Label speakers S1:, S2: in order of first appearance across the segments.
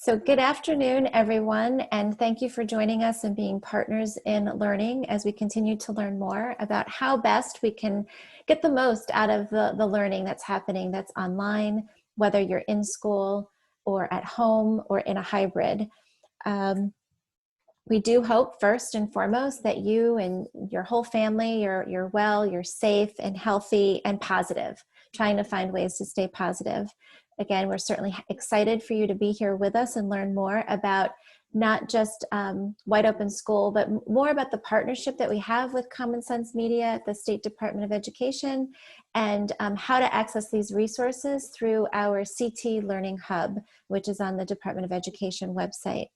S1: So good afternoon, everyone, and thank you for joining us and being partners in learning as we continue to learn more about how best we can get the most out of the learning that's happening that's online, whether you're in school or at home or in a hybrid. We do hope first and foremost that you and your whole family, you're well, you're safe and healthy and positive, trying to find ways to stay positive. Again, we're certainly excited for you to be here with us and learn more about not just Wide Open School, but more about the partnership that we have with Common Sense Media at the State Department of Education and how to access these resources through our CT Learning Hub, which is on the Department of Education website.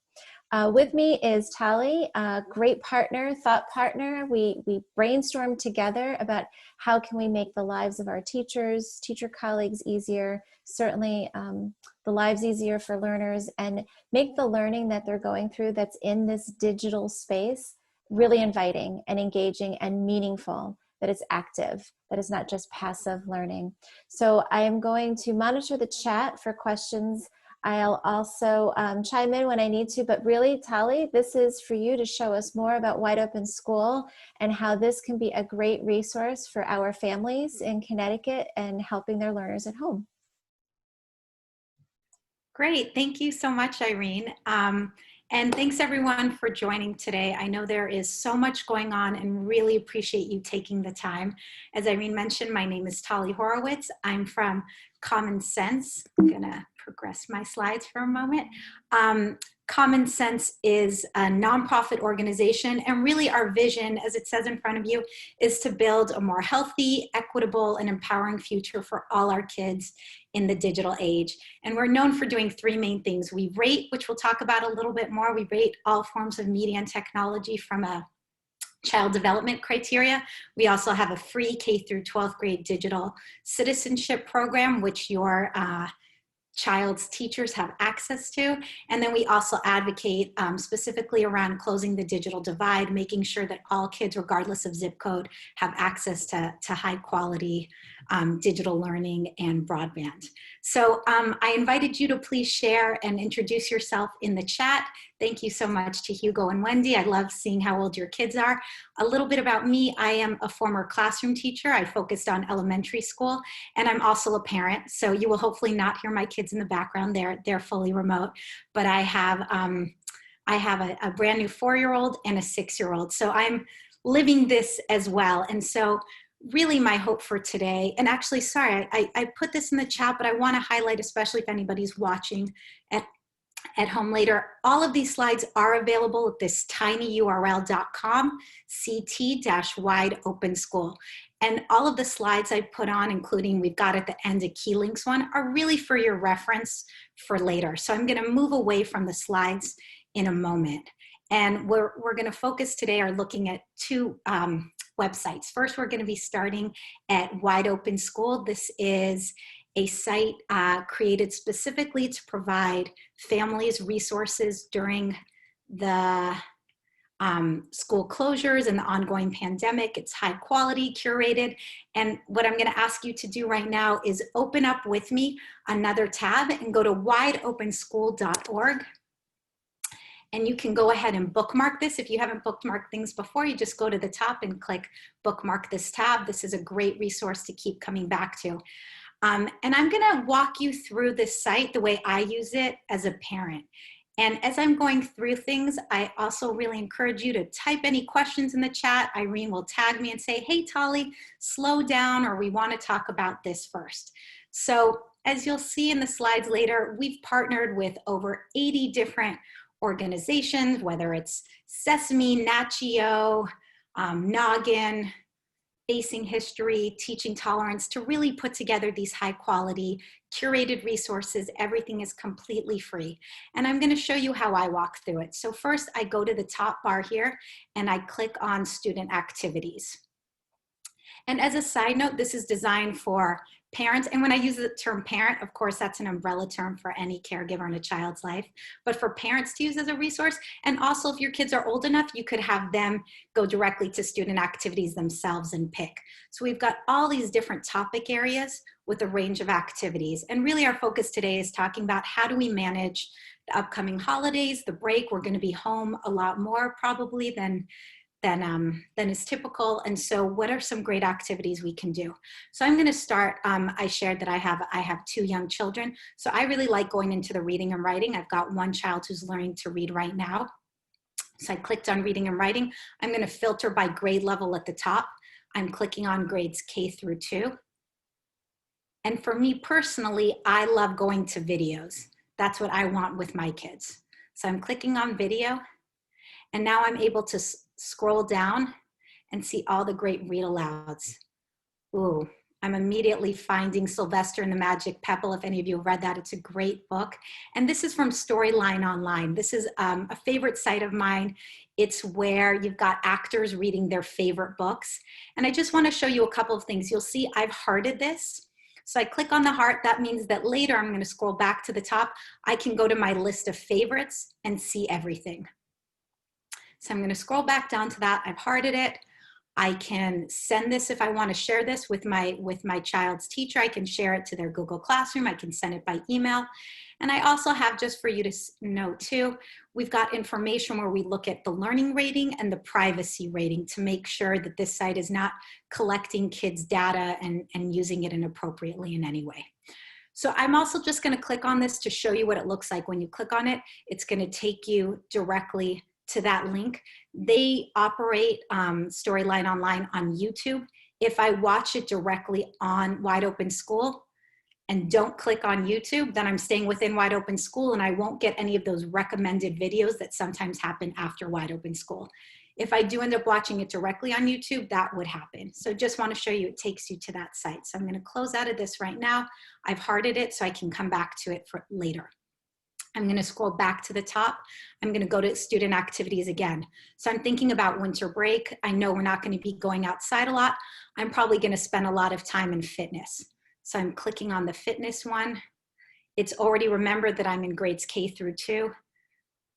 S1: With me is Tali, a great partner, thought partner. We brainstormed together about how can we make the lives of our teachers, teacher colleagues easier, certainly the lives easier for learners, and make the learning that they're going through that's in this digital space really inviting and engaging and meaningful, that it's active, that it's not just passive learning. So I am going to monitor the chat for questions. I'll also chime in when I need to, but really, Tali, this is for you to show us more about Wide Open School and how this can be a great resource for our families in Connecticut and helping their learners at home.
S2: Great, thank you so much, Irene. And thanks everyone for joining today. I know there is so much going on and really appreciate you taking the time. As Irene mentioned, my name is Tali Horowitz. I'm from Common Sense. I'm gonna progress my slides for a moment. Common Sense is a nonprofit organization, and really our vision, as it says in front of you, is to build a more healthy, equitable, and empowering future for all our kids in the digital age. And we're known for doing three main things. We rate, which we'll talk about a little bit more. We rate all forms of media and technology from a child development criteria. We also have a free K through 12th grade digital citizenship program, which your child's teachers have access to. And then we also advocate specifically around closing the digital divide, making sure that all kids, regardless of zip code, have access to high quality digital learning and broadband. So I invited you to please share and introduce yourself in the chat. Thank you so much to Hugo and Wendy. I love seeing how old your kids are. A little bit about me, I am a former classroom teacher. I focused on elementary school, and I'm also a parent. So you will hopefully not hear my kids in the background. They're fully remote, but I have a brand new 4-year-old and a 6-year-old. So I'm living this as well. And so really my hope for today, and actually, sorry, I put this in the chat, but I want to highlight, especially if anybody's watching at home later, all of these slides are available at this tinyurl.com, CT-Wide Open School. And all of the slides I put on, including we've got at the end a key links one, are really for your reference for later. So I'm going to move away from the slides in a moment. And we're going to focus today are looking at two websites. First, we're going to be starting at Wide Open School. This is a site created specifically to provide families resources during the school closures and the ongoing pandemic. It's high quality, curated. And what I'm going to ask you to do right now is open up with me another tab and go to wideopenschool.org. And you can go ahead and bookmark this. If you haven't bookmarked things before, you just go to the top and click bookmark this tab. This is a great resource to keep coming back to. And I'm gonna walk you through this site the way I use it as a parent. And as I'm going through things, I also really encourage you to type any questions in the chat. Irene will tag me and say, hey, Tali, slow down, or we wanna talk about this first. So as you'll see in the slides later, we've partnered with over 80 different organizations, whether it's Sesame, Nat Geo, Noggin, Facing History, Teaching Tolerance, to really put together these high quality curated resources. Everything is completely free. And I'm going to show you how I walk through it. So first I go to the top bar here and I click on student activities. And as a side note, this is designed for parents. And when I use the term parent, of course, that's an umbrella term for any caregiver in a child's life, but for parents to use as a resource. And also if your kids are old enough, you could have them go directly to student activities themselves and pick. So we've got all these different topic areas with a range of activities. And really our focus today is talking about how do we manage the upcoming holidays, the break. We're going to be home a lot more probably than is typical. And so what are some great activities we can do? So I'm going to start. I shared that I have 2 young children. So I really like going into the reading and writing. I've got one child who's learning to read right now. So I clicked on reading and writing. I'm going to filter by grade level at the top. I'm clicking on grades K through 2. And for me personally, I love going to videos. That's what I want with my kids. So I'm clicking on video, and now I'm able to scroll down and see all the great read alouds. Ooh, I'm immediately finding Sylvester and the Magic Pebble. If any of you have read that, it's a great book. And this is from Storyline Online. This is a favorite site of mine. It's where you've got actors reading their favorite books. And I just want to show you a couple of things. You'll see I've hearted this. So I click on the heart. That means that later I'm going to scroll back to the top. I can go to my list of favorites and see everything. So I'm going to scroll back down to that. I've hearted it. I can send this if I want to share this with my child's teacher. I can share it to their Google Classroom. I can send it by email. And I also have, just for you to know too, we've got information where we look at the learning rating and the privacy rating to make sure that this site is not collecting kids' data and using it inappropriately in any way. So I'm also just going to click on this to show you what it looks like. When you click on it, it's going to take you directly to that link. They operate Storyline Online on YouTube. If I watch it directly on Wide Open School and don't click on YouTube, then I'm staying within Wide Open School and I won't get any of those recommended videos that sometimes happen after Wide Open School. If I do end up watching it directly on YouTube, that would happen. So just want to show you, it takes you to that site. So I'm going to close out of this right now. I've hearted it so I can come back to it for later. I'm going to scroll back to the top. I'm going to go to student activities again. So I'm thinking about winter break. I know we're not going to be going outside a lot. I'm probably going to spend a lot of time in fitness. So I'm clicking on the fitness one. It's already remembered that I'm in grades K through 2.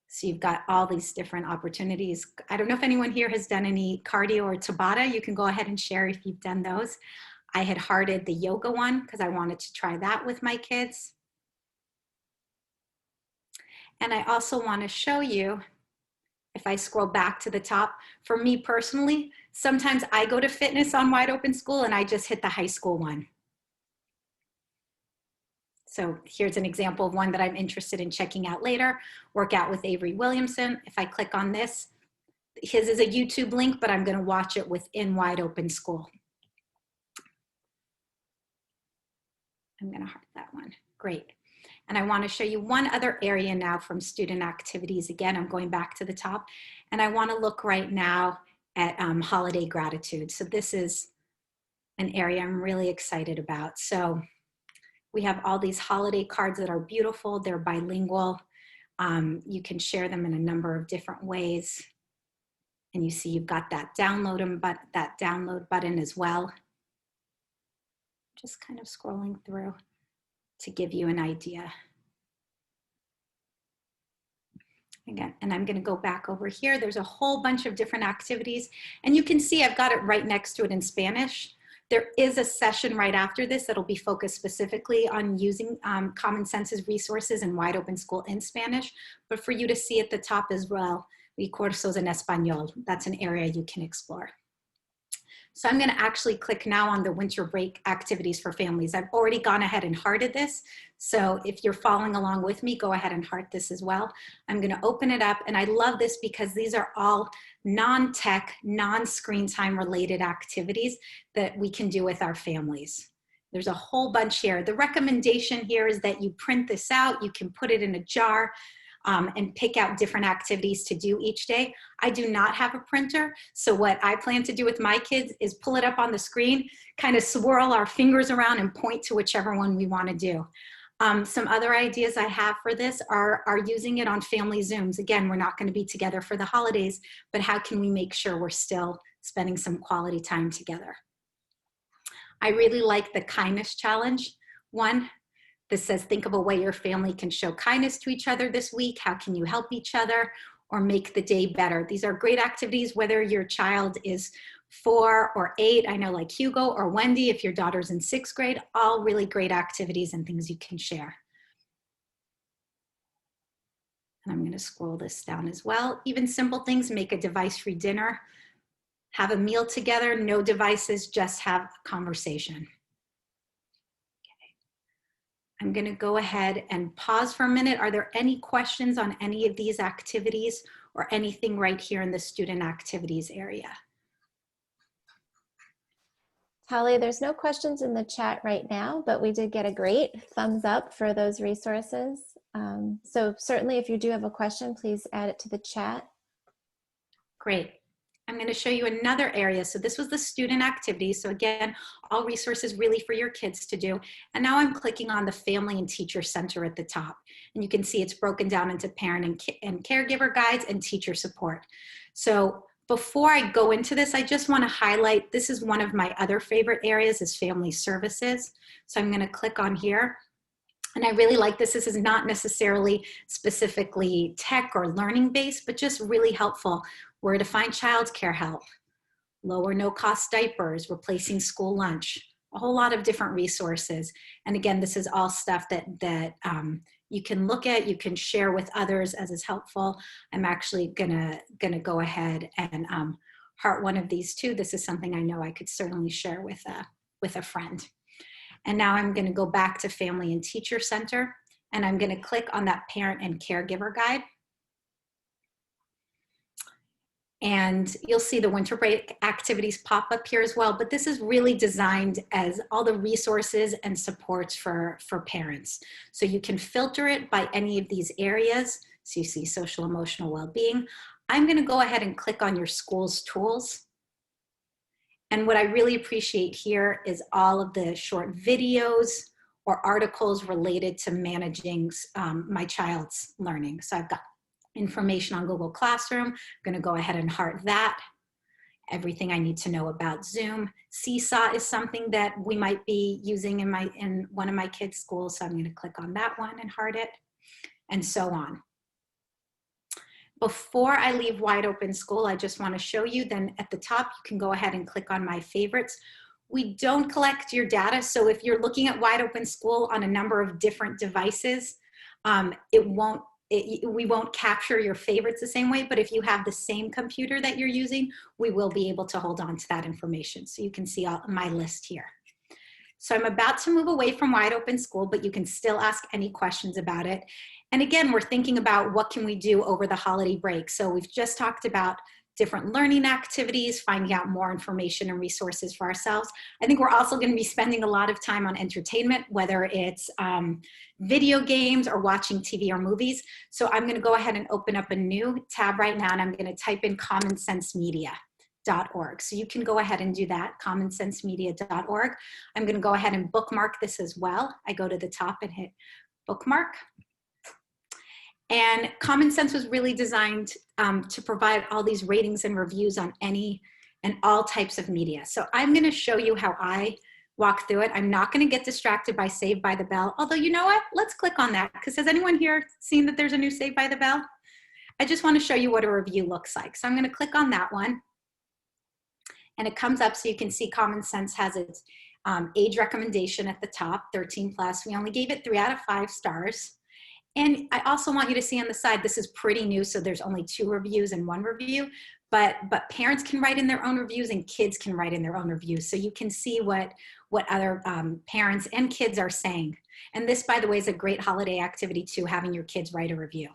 S2: So you've got all these different opportunities. I don't know if anyone here has done any cardio or Tabata. You can go ahead and share if you've done those. I had hearted the yoga one because I wanted to try that with my kids. And I also want to show you, if I scroll back to the top, for me personally, sometimes I go to fitness on Wide Open School and I just hit the high school one. So here's an example of one that I'm interested in checking out later, Workout with Avery Williamson. If I click on this, his is a YouTube link, but I'm going to watch it within Wide Open School. I'm going to heart that one. Great. And I want to show you one other area now from student activities. Again, I'm going back to the top, and I want to look right now at holiday gratitude. So this is an area I'm really excited about. So we have all these holiday cards that are beautiful. They're bilingual. You can share them in a number of different ways. And you see you've got that download button as well. Just kind of scrolling through to give you an idea. Again, and I'm going to go back over here. There's a whole bunch of different activities, and you can see I've got it right next to it in Spanish. There is a session right after this that'll be focused specifically on using Common Sense's resources in Wide Open School in Spanish, but for you to see at the top as well, cursos en español. That's an area you can explore. So I'm going to actually click now on the winter break activities for families. I've already gone ahead and hearted this. So if you're following along with me, go ahead and heart this as well. I'm going to open it up. And I love this because these are all non-tech, non-screen time related activities that we can do with our families. There's a whole bunch here. The recommendation here is that you print this out. You can put it in a jar. And pick out different activities to do each day. I do not have a printer, so what I plan to do with my kids is pull it up on the screen, kind of swirl our fingers around and point to whichever one we want to do. Some other ideas I have for this are using it on family Zooms. Again, we're not going to be together for the holidays, but how can we make sure we're still spending some quality time together? I really like the kindness challenge one. This says, think of a way your family can show kindness to each other this week. How can you help each other or make the day better? These are great activities, whether your child is 4 or 8. I know like Hugo or Wendy, if your daughter's in 6th grade, all really great activities and things you can share. I'm going to scroll this down as well. Even simple things, make a device-free dinner, have a meal together, no devices, just have a conversation. I'm going to go ahead and pause for a minute. Are there any questions on any of these activities or anything right here in the student activities area?
S1: Holly, there's no questions in the chat right now, but we did get a great thumbs up for those resources. So certainly if you do have a question, please add it to the chat.
S2: Great. I'm going to show you another area. So this was the student activity. So again, all resources really for your kids to do. And now I'm clicking on the Family and Teacher Center at the top. And you can see it's broken down into parent and caregiver guides and teacher support. So before I go into this, I just want to highlight, this is one of my other favorite areas is family services. So I'm going to click on here. And I really like this. This is not necessarily specifically tech or learning based, but just really helpful. Where to find childcare help, lower no-cost diapers, replacing school lunch, a whole lot of different resources. And again, this is all stuff that you can look at, you can share with others as is helpful. I'm actually gonna go ahead and heart one of these too. This is something I know I could certainly share with a friend. And now I'm gonna go back to Family and Teacher Center, and I'm gonna click on that Parent and Caregiver Guide. And you'll see the winter break activities pop up here as well, but this is really designed as all the resources and supports for parents. So you can filter it by any of these areas. So you see social emotional well-being. I'm gonna go ahead and click on your school's tools. And what I really appreciate here is all of the short videos or articles related to managing my child's learning. So I've got information on Google Classroom. I'm going to go ahead and heart that. Everything I need to know about Zoom. Seesaw is something that we might be using in one of my kids' schools, so I'm going to click on that one and heart it, and so on. Before I leave Wide Open School, I just want to show you, then at the top, you can go ahead and click on My Favorites. We don't collect your data, so if you're looking at Wide Open School on a number of different devices, we won't capture your favorites the same way, but if you have the same computer that you're using, we will be able to hold on to that information. So you can see my list here. So I'm about to move away from Wide Open School, but you can still ask any questions about it. And again, we're thinking about what can we do over the holiday break. So we've just talked about different learning activities, finding out more information and resources for ourselves. I think we're also going to be spending a lot of time on entertainment, whether it's video games or watching TV or movies. So I'm going to go ahead and open up a new tab right now, and I'm going to type in commonsensemedia.org. So you can go ahead and do that, commonsensemedia.org. I'm going to go ahead and bookmark this as well. I go to the top and hit bookmark. And Common Sense was really designed to provide all these ratings and reviews on any and all types of media. So I'm going to show you how I walk through it. I'm not going to get distracted by Saved by the Bell, although you know what? Let's click on that, because has anyone here seen that there's a new Saved by the Bell? I just want to show you what a review looks like. So I'm going to click on that one, and it comes up so you can see Common Sense has its age recommendation at the top, 13 plus. We only gave it 3 out of 5 stars. And I also want you to see on the side, this is pretty new, so there's only 2 reviews and 1 review, but parents can write in their own reviews and kids can write in their own reviews. So you can see what other parents and kids are saying. And this, by the way, is a great holiday activity too, having your kids write a review.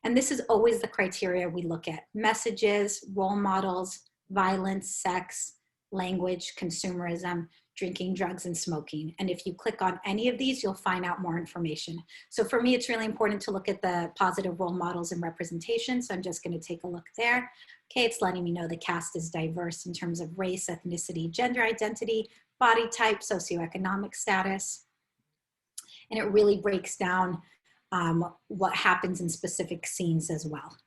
S2: And this is always the criteria we look at: messages, role models, violence, sex, language, consumerism, drinking, drugs, and smoking. And if you click on any of these, you'll find out more information. So for me, it's really important to look at the positive role models and representation. So I'm just going to take a look there. Okay, it's letting me know the cast is diverse in terms of race, ethnicity, gender identity, body type, socioeconomic status. And it really breaks down what happens in specific scenes as well.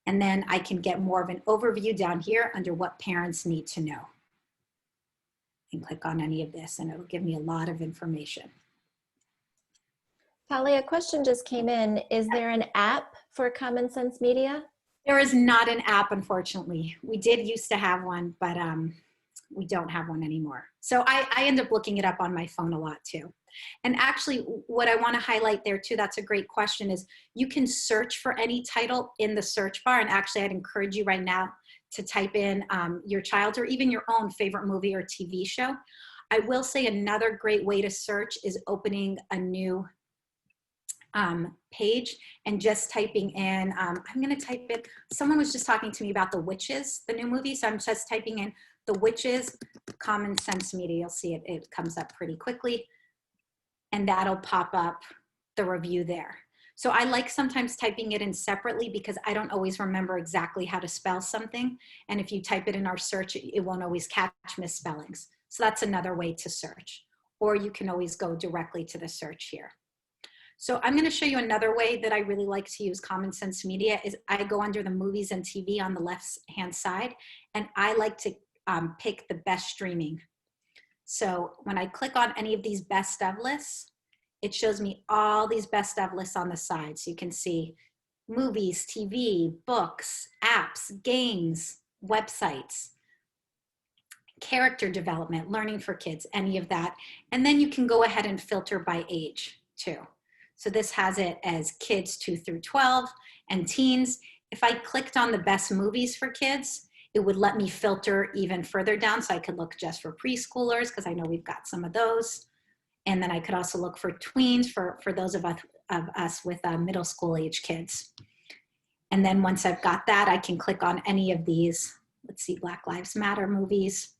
S2: And then I can get more of an overview down here under what parents need to know. And click on any of this and it'll give me a lot of information.
S1: Holly, a question just came in. Is there an app for Common Sense Media?
S2: There is not an app, unfortunately. We did used to have one, but we don't have one anymore. So I end up looking it up on my phone a lot too. And actually, what I want to highlight there too, that's a great question, is you can search for any title in the search bar. And actually, I'd encourage you right now to type in your child's or even your own favorite movie or TV show. I will say another great way to search is opening a new page and just typing in, I'm going to type it, someone was just talking to me about The Witches, the new movie. So I'm just typing in The Witches, Common Sense Media. You'll see it comes up pretty quickly. And that'll pop up the review there. So I like sometimes typing it in separately because I don't always remember exactly how to spell something. And if you type it in our search, it won't always catch misspellings. So that's another way to search. Or you can always go directly to the search here. So I'm going to show you another way that I really like to use Common Sense Media is I go under the movies and TV on the left-hand side, and I like to pick the best streaming. So when I click on any of these best of lists, it shows me all these best of lists on the side. So you can see movies, TV, books, apps, games, websites, character development, learning for kids, any of that. And then you can go ahead and filter by age too. So this has it as kids 2 through 12 and teens. If I clicked on the best movies for kids, it would let me filter even further down. So I could look just for preschoolers because I know we've got some of those. And then I could also look for tweens for those of us with middle school age kids. And then once I've got that, I can click on any of these. Let's see, Black Lives Matter movies.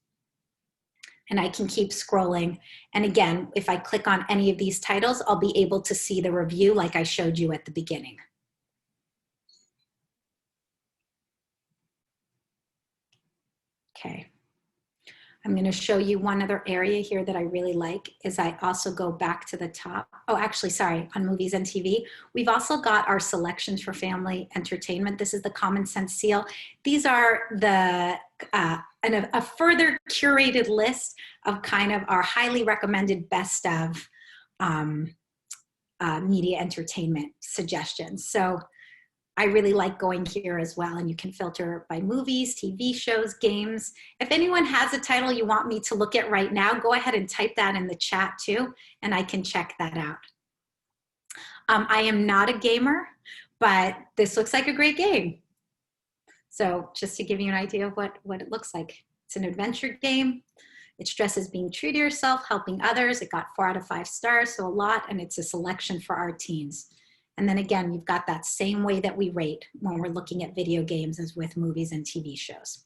S2: And I can keep scrolling. And again, if I click on any of these titles, I'll be able to see the review like I showed you at the beginning. Okay. I'm going to show you one other area here that I really like is I also go back to the top. Oh, actually, sorry, on movies and TV. We've also got our selections for family entertainment. This is the Common Sense Seal. These are the a further curated list of kind of our highly recommended best of media entertainment suggestions. So I really like going here as well, and you can filter by movies, TV shows, games. If anyone has a title you want me to look at right now, go ahead and type that in the chat too, and I can check that out. I am not a gamer, but this looks like a great game. So just to give you an idea of what it looks like. It's an adventure game. It stresses being true to yourself, helping others. It got 4 out of 5 stars, so a lot, and it's a selection for our teens. And then again, you've got that same way that we rate when we're looking at video games as with movies and TV shows.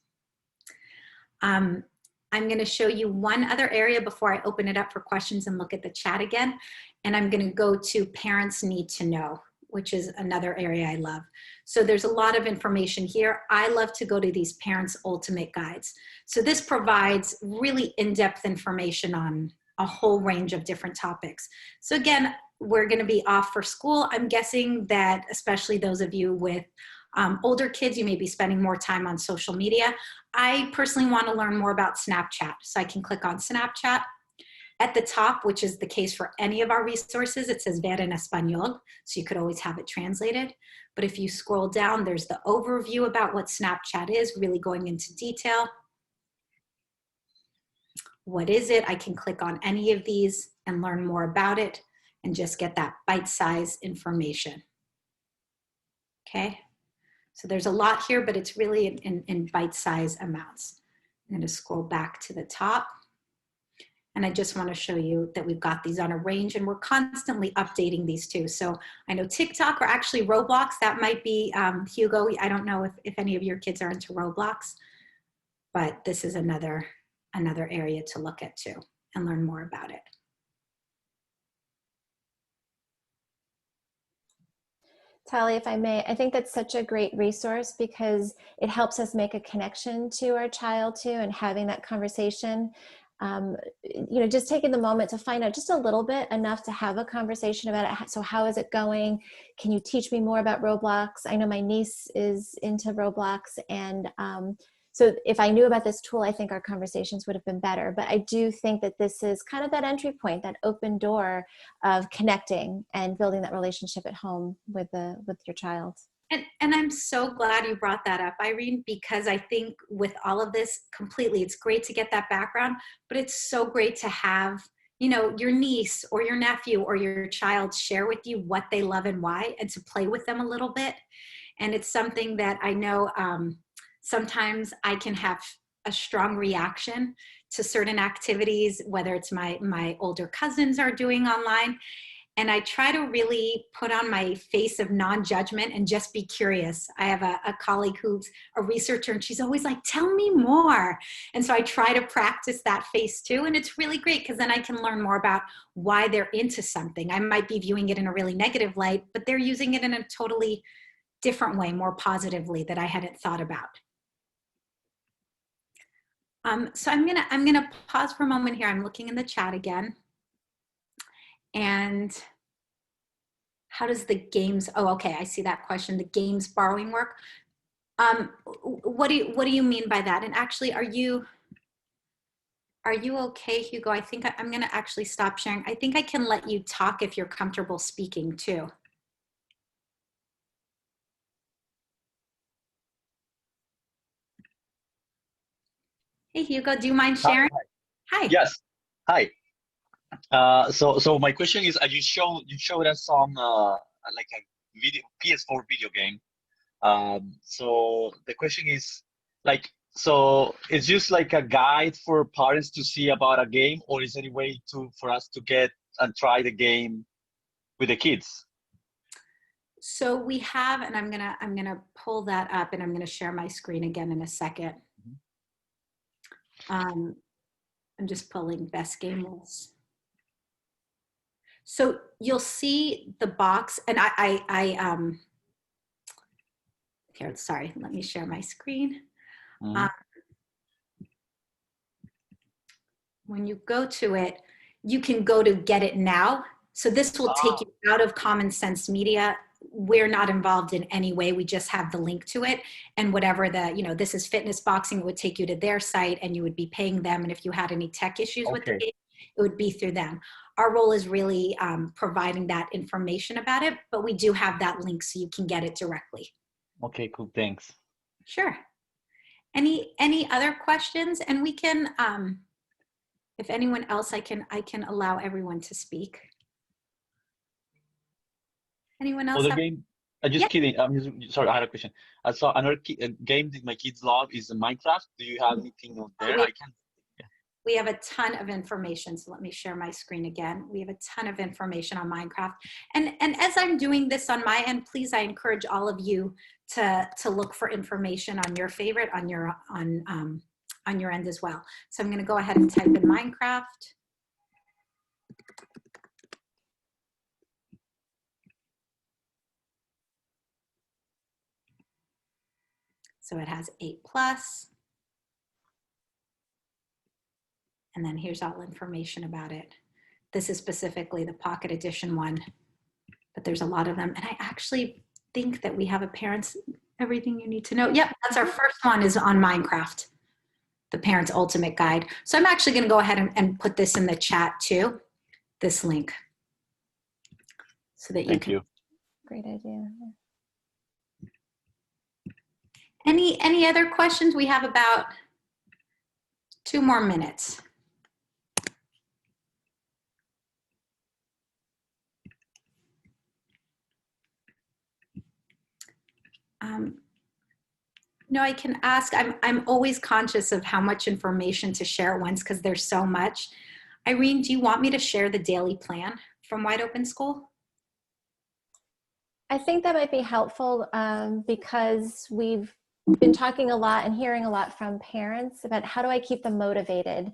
S2: I'm going to show you one other area before I open it up for questions and look at the chat again. And I'm going to go to Parents Need to Know, which is another area I love. So there's a lot of information here. I love to go to these Parents Ultimate Guides. So this provides really in-depth information on a whole range of different topics. So again, we're going to be off for school. I'm guessing that especially those of you with older kids, you may be spending more time on social media. I personally want to learn more about Snapchat. So I can click on Snapchat. At the top, which is the case for any of our resources, it says Ver en Español, so you could always have it translated. But if you scroll down, there's the overview about what Snapchat is, really going into detail. What is it? I can click on any of these and learn more about it and just get that bite-sized information. Okay, so there's a lot here, but it's really in bite-sized amounts. I'm going to scroll back to the top. And I just want to show you that we've got these on a range, and we're constantly updating these too. So I know TikTok or actually Roblox, that might be Hugo. I don't know if any of your kids are into Roblox, but this is another area to look at too and learn more about it.
S1: Tali, if I may, I think that's such a great resource because it helps us make a connection to our child too, and having that conversation. You know, just taking the moment to find out just a little bit, enough to have a conversation about it. So how is it going? Can you teach me more about Roblox? I know my niece is into Roblox, and so if I knew about this tool, I think our conversations would have been better. But I do think that this is kind of that entry point, that open door of connecting and building that relationship at home with your child.
S2: And I'm so glad you brought that up, Irene, because I think with all of this completely, it's great to get that background, but it's so great to have, you know, your niece or your nephew or your child share with you what they love and why, and to play with them a little bit. And it's something that I know sometimes I can have a strong reaction to certain activities, whether it's my older cousins are doing online. And I try to really put on my face of non-judgment and just be curious. I have a colleague who's a researcher, and she's always like, tell me more. And so I try to practice that face too. And it's really great because then I can learn more about why they're into something. I might be viewing it in a really negative light, but they're using it in a totally different way, more positively, that I hadn't thought about. So I'm gonna pause for a moment here. I'm looking in the chat again. And how does the games, oh, okay, I see that question, the games borrowing work. What do you mean by that? And actually, are you okay, Hugo? I think I'm gonna actually stop sharing. I think I can let you talk if you're comfortable speaking too. Hey, Hugo, do you mind sharing? Hi.
S3: Yes. Hi. So my question is, you showed us some like a video PS4 video game. So the question is like, so it's just like a guide for parents to see about a game, or is there any way for us to get and try the game with the kids?
S2: So we have, and I'm gonna pull that up, and I'm gonna share my screen again in a second. I'm just pulling best game lists. So you'll see the box, and here, sorry, let me share my screen. When you go to it, you can go to Get It Now. So this will take you out of Common Sense Media. We're not involved in any way. We just have the link to it, and whatever this is Fitness Boxing, it would take you to their site, and you would be paying them. And if you had any tech issues with the game, it would be through them. Our role is really providing that information about it, but we do have that link so you can get it directly.
S3: Okay, cool. Thanks.
S2: Sure. Any other questions? And we can, if anyone else, I can allow everyone to speak. Anyone else?
S3: Oh, the game. I'm just kidding. I'm just sorry. I had a question. I saw another game that my kids love is Minecraft. Do you have anything on there?
S2: We have a ton of information. So let me share my screen again. We have a ton of information on Minecraft. And as I'm doing this on my end, please, I encourage all of you to look for information on your favorite, on your end as well. So I'm going to go ahead and type in Minecraft. So it has 8+. And then here's all information about it. This is specifically the Pocket Edition one, but there's a lot of them. And I actually think that we have a parent's everything you need to know. Yep, that's our first one, is on Minecraft, the Parent's Ultimate Guide. So I'm actually going to go ahead and put this in the chat too, this link, so that you can.
S1: Great idea.
S2: Any other questions? We have about 2 more minutes. No, I can ask. I'm always conscious of how much information to share at once because there's so much. Irene, do you want me to share the daily plan from Wide Open School?
S1: I think that might be helpful because we've been talking a lot and hearing a lot from parents about how do I keep them motivated.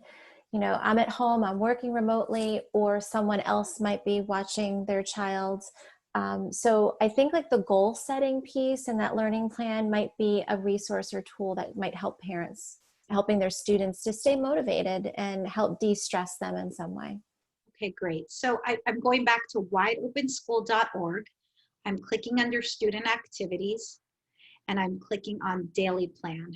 S1: You know, I'm at home, I'm working remotely, or someone else might be watching their child. So I think like the goal setting piece and that learning plan might be a resource or tool that might help parents, helping their students to stay motivated and help de-stress them in some way.
S2: Okay, great. So I'm going back to wideopenschool.org. I'm clicking under student activities, and I'm clicking on daily plan.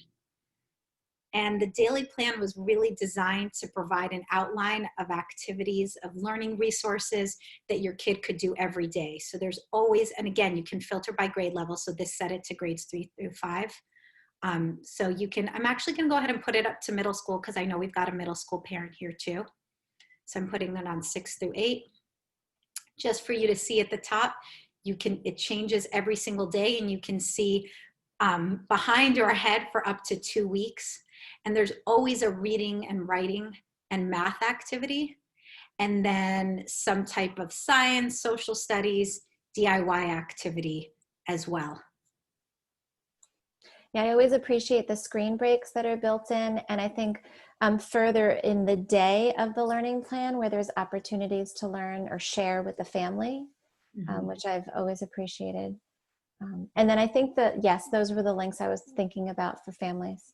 S2: And the daily plan was really designed to provide an outline of activities, of learning resources that your kid could do every day. So there's always, and again, you can filter by grade level. So this set it to grades 3 through 5. So you can, I'm actually gonna go ahead and put it up to middle school because I know we've got a middle school parent here too. So I'm putting it on 6 through 8. Just for you to see at the top, you can, it changes every single day and you can see behind or ahead for up to 2 weeks. And there's always a reading and writing and math activity. And then some type of science, social studies, DIY activity as well.
S1: Yeah, I always appreciate the screen breaks that are built in. And I think further in the day of the learning plan where there's opportunities to learn or share with the family, which I've always appreciated. And then I think that, yes, those were the links I was thinking about for families.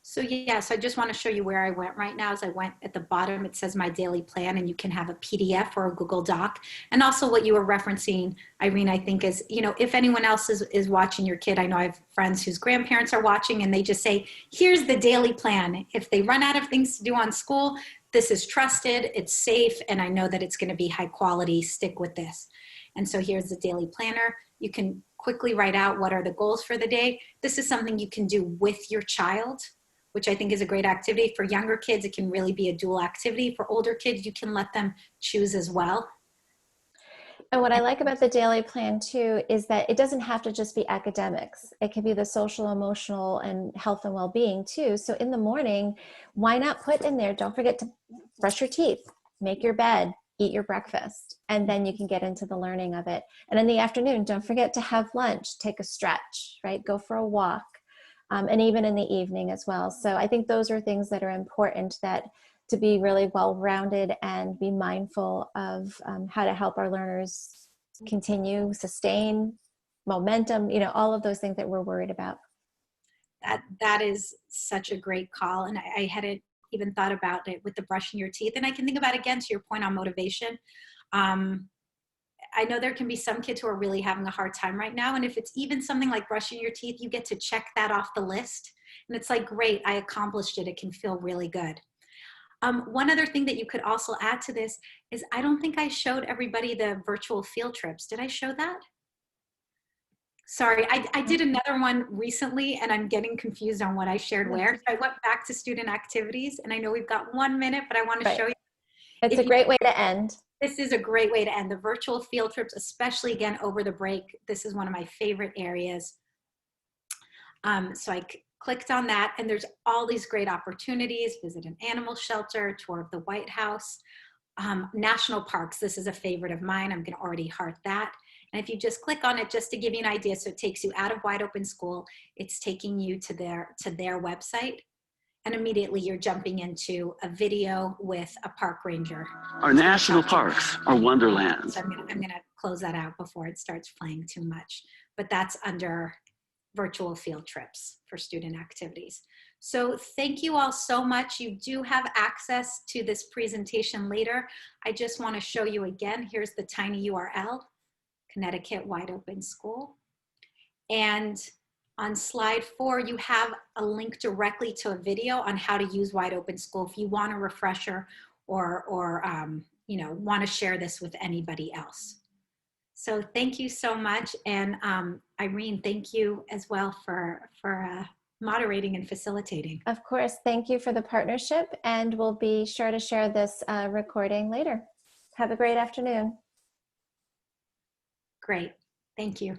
S2: So yes, I just want to show you where I went right now. As I went at the bottom, it says my daily plan, and you can have a PDF or a Google Doc. And also what you were referencing, Irene, I think is, you know, if anyone else is watching your kid, I know I have friends whose grandparents are watching and they just say, here's the daily plan. If they run out of things to do on school, this is trusted, it's safe, and I know that it's going to be high quality, stick with this. And so here's the daily planner. You can quickly write out what are the goals for the day. This is something you can do with your child, which I think is a great activity. For younger kids, it can really be a dual activity. For older kids, you can let them choose as well.
S1: And what I like about the daily plan too is that it doesn't have to just be academics. It can be the social, emotional, and health and well-being too. So in the morning, why not put in there, don't forget to brush your teeth, make your bed, eat your breakfast, and then you can get into the learning of it. And in the afternoon, don't forget to have lunch, take a stretch, right? Go for a walk. And even in the evening as well. So I think those are things that are important, that to be really well-rounded and be mindful of how to help our learners continue, sustain momentum, you know, all of those things that we're worried about.
S2: That is such a great call. And I hadn't even thought about it with the brushing your teeth. And I can think about, again, to your point on motivation. I know there can be some kids who are really having a hard time right now. And if it's even something like brushing your teeth, you get to check that off the list. And it's like, great, I accomplished it. It can feel really good. One other thing that you could also add to this is, I don't think I showed everybody the virtual field trips. Did I show that? Sorry, I did another one recently and I'm getting confused on what I shared where. So I went back to student activities, and I know we've got 1 minute, but I want to show you.
S1: It's a great way to end.
S2: This is a great way to end. The virtual field trips, especially again over the break. This is one of my favorite areas. So I clicked on that, and there's all these great opportunities: visit an animal shelter, tour of the White House, national parks. This is a favorite of mine. I'm going to already heart that. And if you just click on it, just to give you an idea, so it takes you out of Wide Open School, it's taking you to their website. And immediately you're jumping into a video with a park ranger.
S4: Our national parks are wonderlands.
S2: So I'm gonna close that out before it starts playing too much. But that's under virtual field trips for student activities. So thank you all so much. You do have access to this presentation later. I just want to show you again. Here's the tiny URL, Connecticut Wide Open School. And on slide 4, you have a link directly to a video on how to use Wide Open School if you want a refresher or you know, want to share this with anybody else. So thank you so much. And Irene, thank you as well for moderating and facilitating.
S1: Of course, thank you for the partnership, and we'll be sure to share this recording later. Have a great afternoon.
S2: Great, thank you.